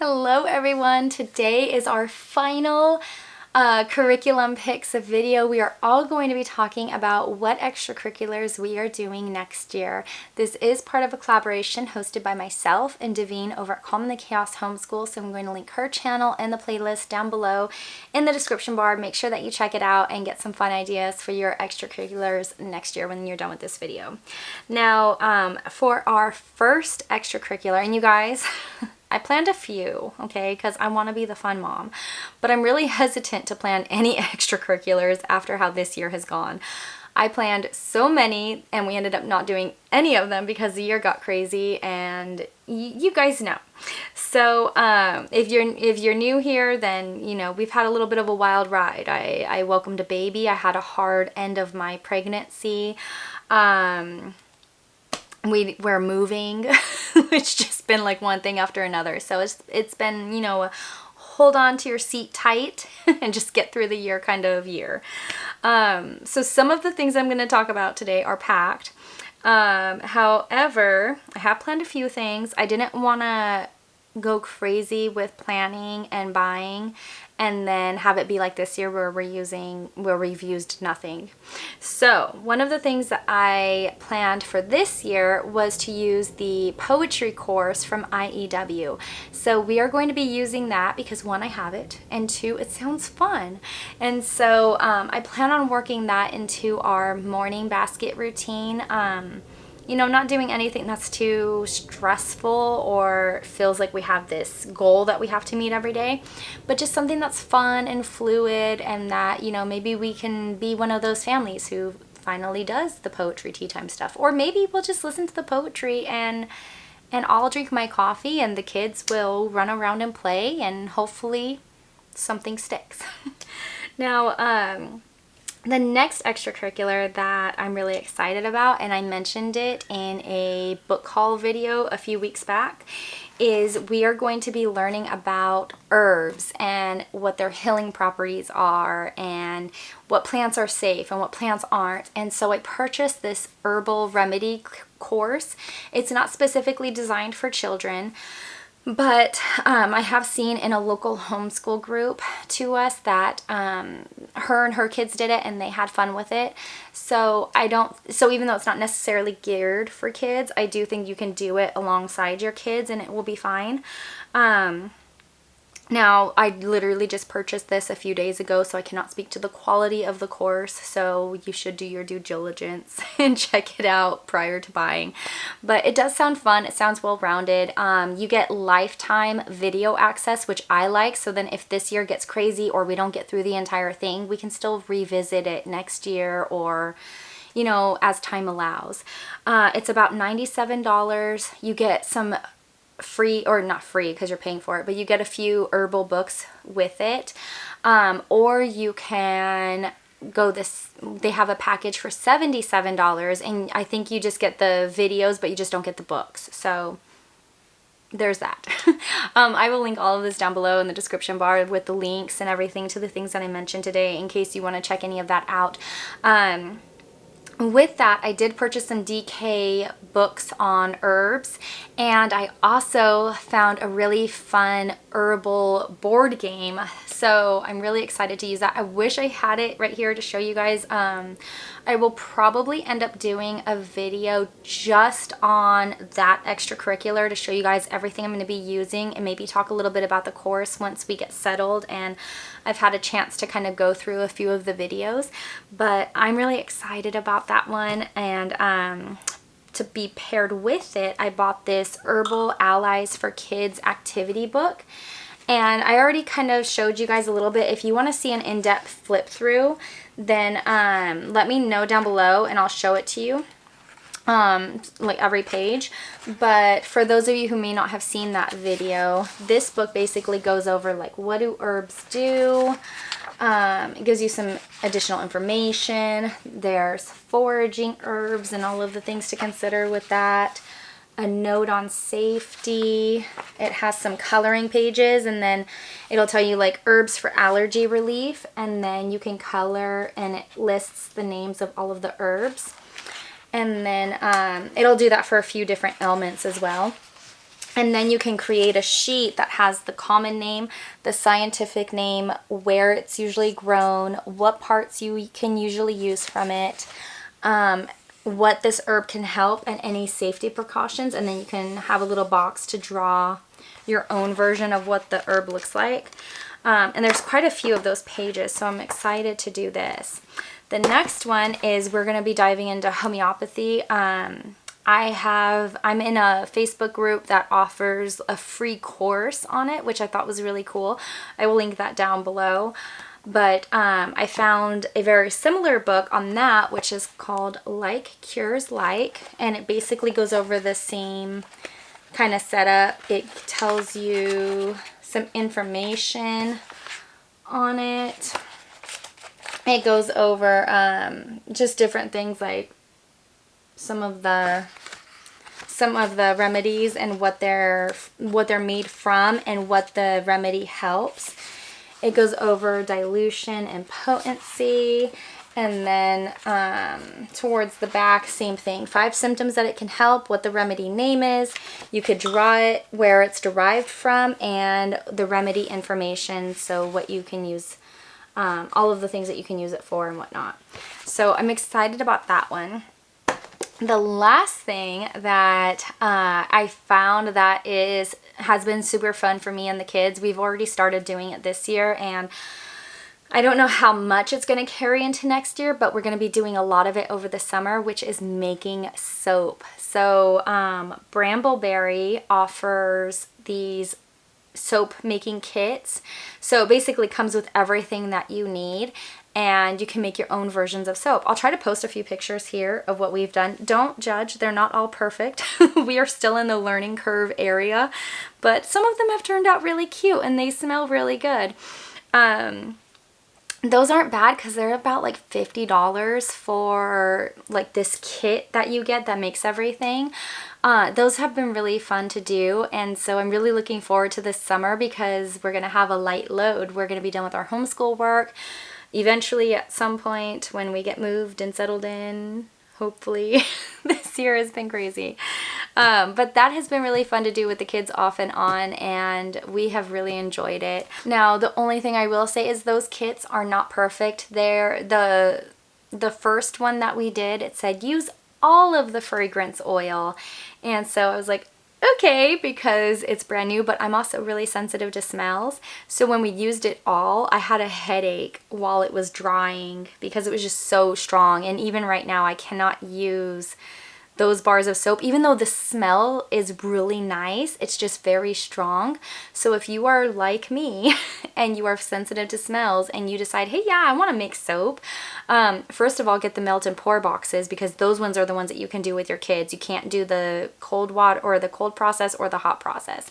Hello everyone, today is our final curriculum picks video. We are all going to be talking about what extracurriculars we are doing next year. This is part of a collaboration hosted by myself and Devine over at Homeschool Homeschool, so I'm going to link her channel and the playlist down below in the description bar. Make sure that you check it out and get some fun ideas for your extracurriculars next year when you're done with this video. Now, for our first extracurricular, and you guys, I planned a few, okay, because I want to be the fun mom, but I'm really hesitant to plan any extracurriculars after how this year has gone. I planned so many and we ended up not doing any of them because the year got crazy, and you guys know. So if you're new here, then you know we've had a little bit of a wild ride. I welcomed a baby. I had a hard end of my pregnancy. We're moving, it's just been like one thing after another. So it's been, you know, a hold on to your seat tight and just get through the year kind of year. So some of the things I'm going to talk about today are packed. However, I have planned a few things. I didn't want to go crazy with planning and buying and then have it be like this year where we've used nothing. So one of the things that I planned for this year was to use the poetry course from IEW. So we are going to be using that because one, I have it, and two, it sounds fun. And so I plan on working that into our morning basket routine. You know, not doing anything that's too stressful or feels like we have this goal that we have to meet every day, but just something that's fun and fluid, and that, you know, maybe we can be one of those families who finally does the poetry tea time stuff. Or maybe we'll just listen to the poetry and I'll drink my coffee and the kids will run around and play, and hopefully something sticks. Now, the next extracurricular that I'm really excited about, and I mentioned it in a book haul video a few weeks back, is we are going to be learning about herbs and what their healing properties are and what plants are safe and what plants aren't. And so I purchased this Herbal Remedy course. It's not specifically designed for children, but I have seen in a local homeschool group to us that her and her kids did it and they had fun with it. So even though it's not necessarily geared for kids, I do think you can do it alongside your kids and it will be fine. Now, I literally just purchased this a few days ago, so I cannot speak to the quality of the course, so you should do your due diligence and check it out prior to buying. But it does sound fun. It sounds well-rounded. You get lifetime video access, which I like, so then if this year gets crazy or we don't get through the entire thing, we can still revisit it next year or, you know, as time allows. It's about $97. You get some free, or not free because you're paying for it, but you get a few herbal books with it, or you can go they have a package for $77, and I think you just get the videos but you just don't get the books. So there's that. I will link all of this down below in the description bar with the links and everything to the things that I mentioned today in case you want to check any of that out. With that, I did purchase some DK books on herbs, and I also found a really fun herbal board game. So I'm really excited to use that. I wish I had it right here to show you guys. I will probably end up doing a video just on that extracurricular to show you guys everything I'm going to be using, and maybe talk a little bit about the course once we get settled and I've had a chance to kind of go through a few of the videos. But I'm really excited about that one, and to be paired with it, I bought this Herbal Allies for Kids activity book. And I already kind of showed you guys a little bit. If you want to see an in-depth flip through, then let me know down below and I'll show it to you, like every page. But for those of you who may not have seen that video, this book basically goes over like, what do herbs do? It gives you some additional information. There's foraging herbs and all of the things to consider with that. A note on safety. It has some coloring pages, and then it'll tell you like herbs for allergy relief, and then you can color, and it lists the names of all of the herbs. And then it'll do that for a few different ailments as well. And then you can create a sheet that has the common name, the scientific name, where it's usually grown, what parts you can usually use from it, what this herb can help, and any safety precautions. And then you can have a little box to draw your own version of what the herb looks like. And there's quite a few of those pages, so I'm excited to do this. The next one is we're going to be diving into homeopathy. I'm in a Facebook group that offers a free course on it, which I thought was really cool. I will link that down below. But I found a very similar book on that, which is called Like Cures Like, and it basically goes over the same kind of setup. It tells you some information on it. It goes over just different things, like some of the remedies and what they're made from and what the remedy helps. It goes over dilution and potency, and then towards the back, same thing. 5 symptoms that it can help, what the remedy name is. You could draw it, where it's derived from, and the remedy information, so what you can use, all of the things that you can use it for and whatnot. So I'm excited about that one. The last thing that I found that has been super fun for me and the kids, we've already started doing it this year, and I don't know how much it's going to carry into next year, but we're going to be doing a lot of it over the summer, which is making soap. So Brambleberry offers these soap making kits. So it basically comes with everything that you need, and you can make your own versions of soap. I'll try to post a few pictures here of what we've done. Don't judge, they're not all perfect. We are still in the learning curve area, but some of them have turned out really cute and they smell really good. Those aren't bad because they're about like $50 for like this kit that you get that makes everything. Those have been really fun to do, and so I'm really looking forward to this summer because we're going to have a light load. We're going to be done with our homeschool work. Eventually, at some point, when we get moved and settled in, hopefully. This year has been crazy. But that has been really fun to do with the kids off and on, and we have really enjoyed it. Now, the only thing I will say is those kits are not perfect. They're the first one that we did, it said use all of the fragrance oil. And so I was like, okay, because it's brand new, but I'm also really sensitive to smells. So when we used it all, I had a headache while it was drying because it was just so strong. And even right now, I cannot use those bars of soap. Even though the smell is really nice, it's just very strong. So if you are like me and you are sensitive to smells and you decide, hey, yeah, I want to make soap, first of all, get the melt and pour boxes, because those ones are the ones that you can do with your kids. You can't do the cold water or the cold process or the hot process,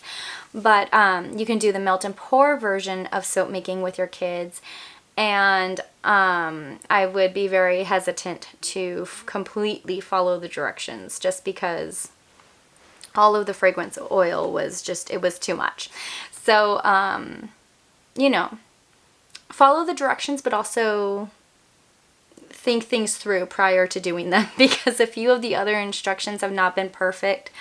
but you can do the melt and pour version of soap making with your kids. And I would be very hesitant to completely follow the directions just because all of the fragrance oil was just, it was too much. So, you know, follow the directions, but also think things through prior to doing them, because a few of the other instructions have not been perfect.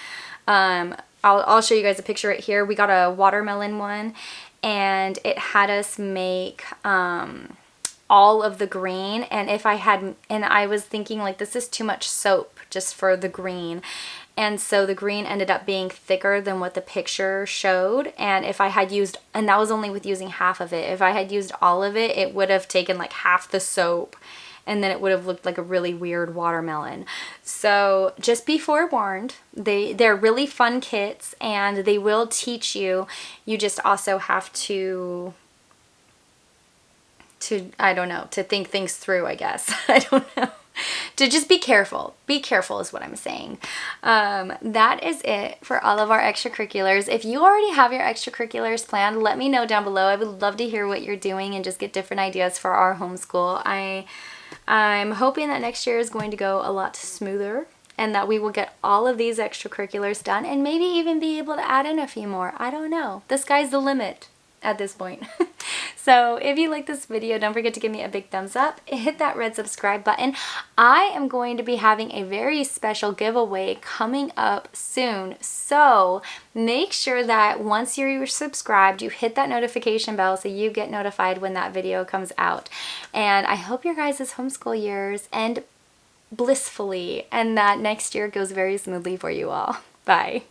I'll show you guys a picture right here. We got a watermelon one, and it had us make all of the green, and I was thinking like, this is too much soap just for the green, and so the green ended up being thicker than what the picture showed. And if I had used, and that was only with using half of it, if I had used all of it, it would have taken like half the soap, and then it would have looked like a really weird watermelon. So just be forewarned. They're really fun kits, and they will teach you. You just also have to I don't know, to think things through, I guess. I don't know. To just be careful. Be careful is what I'm saying. That is it for all of our extracurriculars. If you already have your extracurriculars planned, let me know down below. I would love to hear what you're doing and just get different ideas for our homeschool. I'm hoping that next year is going to go a lot smoother, and that we will get all of these extracurriculars done, and maybe even be able to add in a few more. I don't know. The sky's the limit at this point. So if you like this video, don't forget to give me a big thumbs up, hit that red subscribe button. I am going to be having a very special giveaway coming up soon. So make sure that once you're subscribed, you hit that notification bell so you get notified when that video comes out. And I hope your guys' homeschool years end blissfully and that next year goes very smoothly for you all. Bye.